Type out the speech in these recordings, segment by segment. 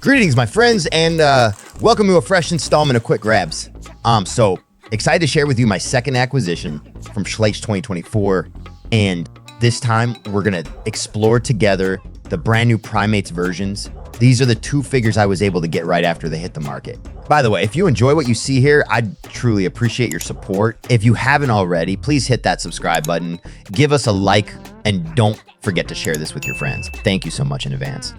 Greetings, my friends, and welcome to a fresh installment of Quick Grabs. So excited to share with you my second acquisition from Schleich 2024, and this time we're gonna explore together the brand new Primates versions. These are the two figures I was able to get right after they hit the market. By the way, if you enjoy what you see here, I'd truly appreciate your support. If you haven't already, please hit that subscribe button, give us a like, and don't forget to share this with your friends. Thank you so much in advance.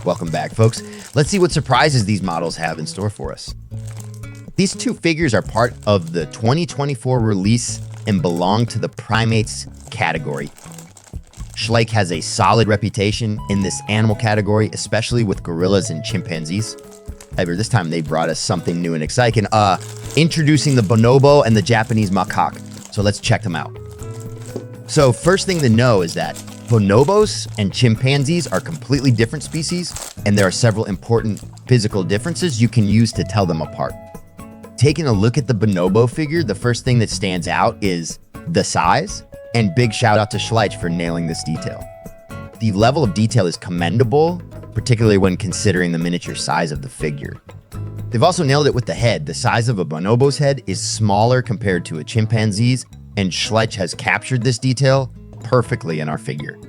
Welcome back, folks. Let's see what surprises these models have in store for us. These two figures are part of the 2024 release and belong to the Primates category. Schleich has a solid reputation in this animal category, especially with gorillas and chimpanzees. However, this time they brought us something new and exciting, introducing the bonobo and the Japanese macaque. So let's check them out. So first thing to know is that bonobos and chimpanzees are completely different species, and there are several important physical differences you can use to tell them apart. Taking a look at the bonobo figure, the first thing that stands out is the size, and big shout out to Schleich for nailing this detail. The level of detail is commendable, particularly when considering the miniature size of the figure. They've also nailed it with the head. The size of a bonobo's head is smaller compared to a chimpanzee's, and Schleich has captured this detail perfectly in our figure.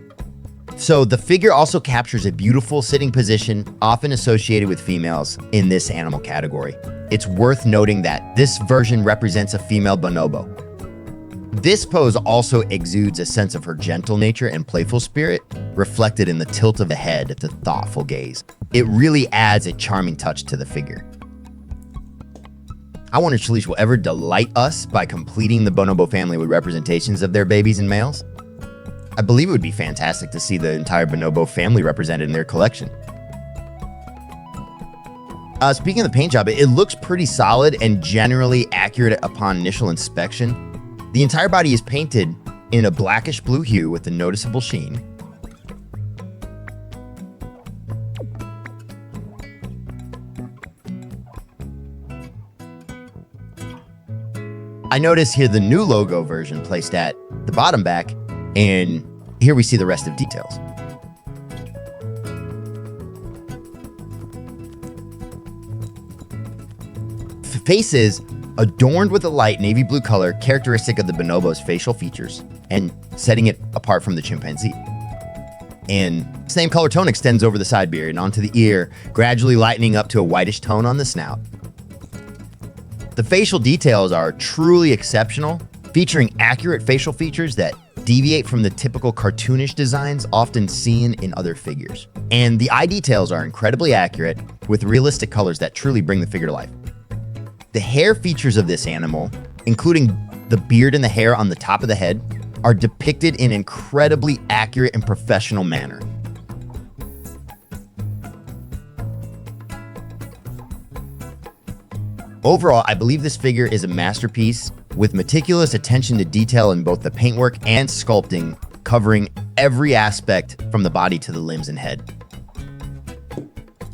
So the figure also captures a beautiful sitting position, often associated with females in this animal category. It's worth noting that this version represents a female bonobo. This pose also exudes a sense of her gentle nature and playful spirit, reflected in the tilt of the head, the thoughtful gaze. It really adds a charming touch to the figure. I wonder if Schleich will ever delight us by completing the bonobo family with representations of their babies and males. I believe it would be fantastic to see the entire bonobo family represented in their collection. Speaking of the paint job, it looks pretty solid and generally accurate upon initial inspection. The entire body is painted in a blackish blue hue with a noticeable sheen. I notice here the new logo version placed at the bottom back, and here we see the rest of details. Faces adorned with a light navy blue color characteristic of the bonobo's facial features and setting it apart from the chimpanzee. And same color tone extends over the side beard and onto the ear, gradually lightening up to a whitish tone on the snout. The facial details are truly exceptional, featuring accurate facial features that deviate from the typical cartoonish designs often seen in other figures. And the eye details are incredibly accurate with realistic colors that truly bring the figure to life. The hair features of this animal, including the beard and the hair on the top of the head, are depicted in an incredibly accurate and professional manner. Overall, I believe this figure is a masterpiece with meticulous attention to detail in both the paintwork and sculpting, covering every aspect from the body to the limbs and head.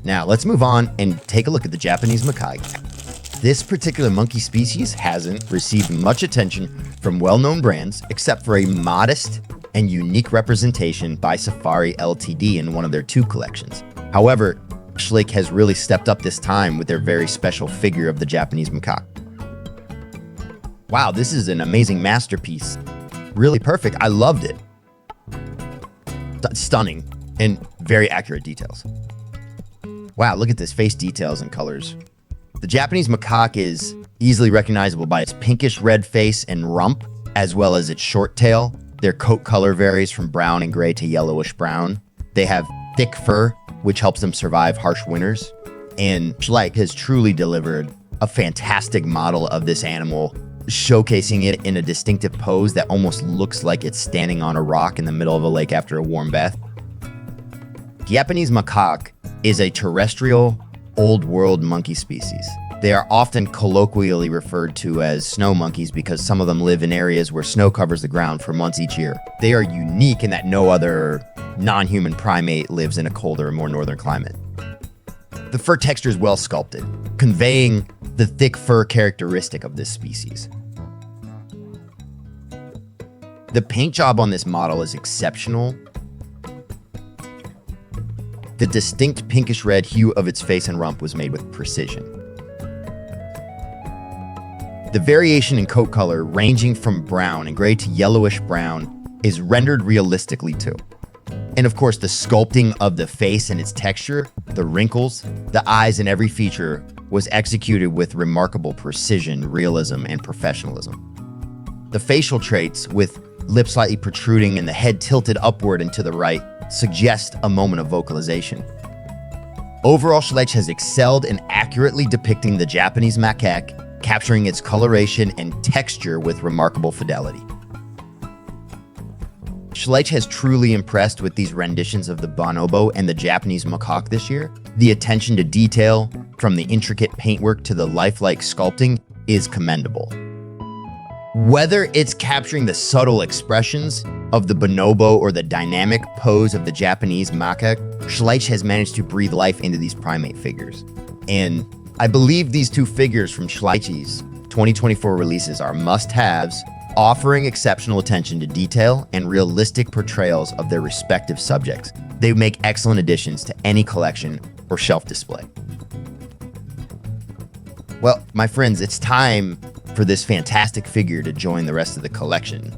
Now, let's move on and take a look at the Japanese macaque. This particular monkey species hasn't received much attention from well-known brands, except for a modest and unique representation by Safari Ltd in one of their two collections. However, Schleich has really stepped up this time with their very special figure of the Japanese macaque. Wow, this is an amazing masterpiece. Really perfect. I loved it. Stunning and very accurate details. Wow, look at this face details and colors. The Japanese macaque is easily recognizable by its pinkish red face and rump, as well as its short tail. Their coat color varies from brown and gray to yellowish brown. They have thick fur, which helps them survive harsh winters. And Schleich has truly delivered a fantastic model of this animal, showcasing it in a distinctive pose that almost looks like it's standing on a rock in the middle of a lake after a warm bath. Japanese macaque is a terrestrial, old world monkey species. They are often colloquially referred to as snow monkeys because some of them live in areas where snow covers the ground for months each year. They are unique in that no other non-human primate lives in a colder and more northern climate. The fur texture is well sculpted, conveying the thick fur characteristic of this species. The paint job on this model is exceptional. The distinct pinkish red hue of its face and rump was made with precision. The variation in coat color, ranging from brown and gray to yellowish brown, is rendered realistically too. And of course, the sculpting of the face and its texture, the wrinkles, the eyes, and every feature was executed with remarkable precision, realism, and professionalism. The facial traits, with lips slightly protruding and the head tilted upward and to the right, suggest a moment of vocalization. Overall, Schleich has excelled in accurately depicting the Japanese macaque, capturing its coloration and texture with remarkable fidelity. Schleich has truly impressed with these renditions of the bonobo and the Japanese macaque this year. The attention to detail, from the intricate paintwork to the lifelike sculpting, is commendable. Whether it's capturing the subtle expressions of the bonobo or the dynamic pose of the Japanese macaque, Schleich has managed to breathe life into these primate figures. And I believe these two figures from Schleich's 2024 releases are must-haves, offering exceptional attention to detail and realistic portrayals of their respective subjects. They make excellent additions to any collection or shelf display. Well, my friends, it's time for this fantastic figure to join the rest of the collection.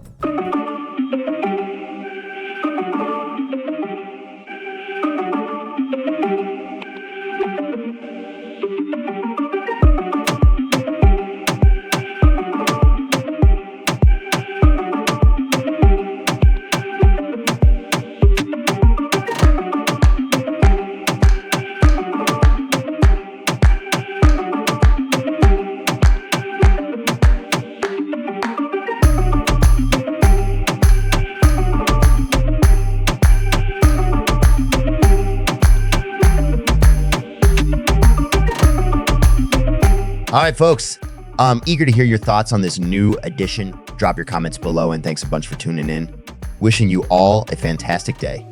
All right, folks, I'm eager to hear your thoughts on this new edition. Drop your comments below, and thanks a bunch for tuning in. Wishing you all a fantastic day.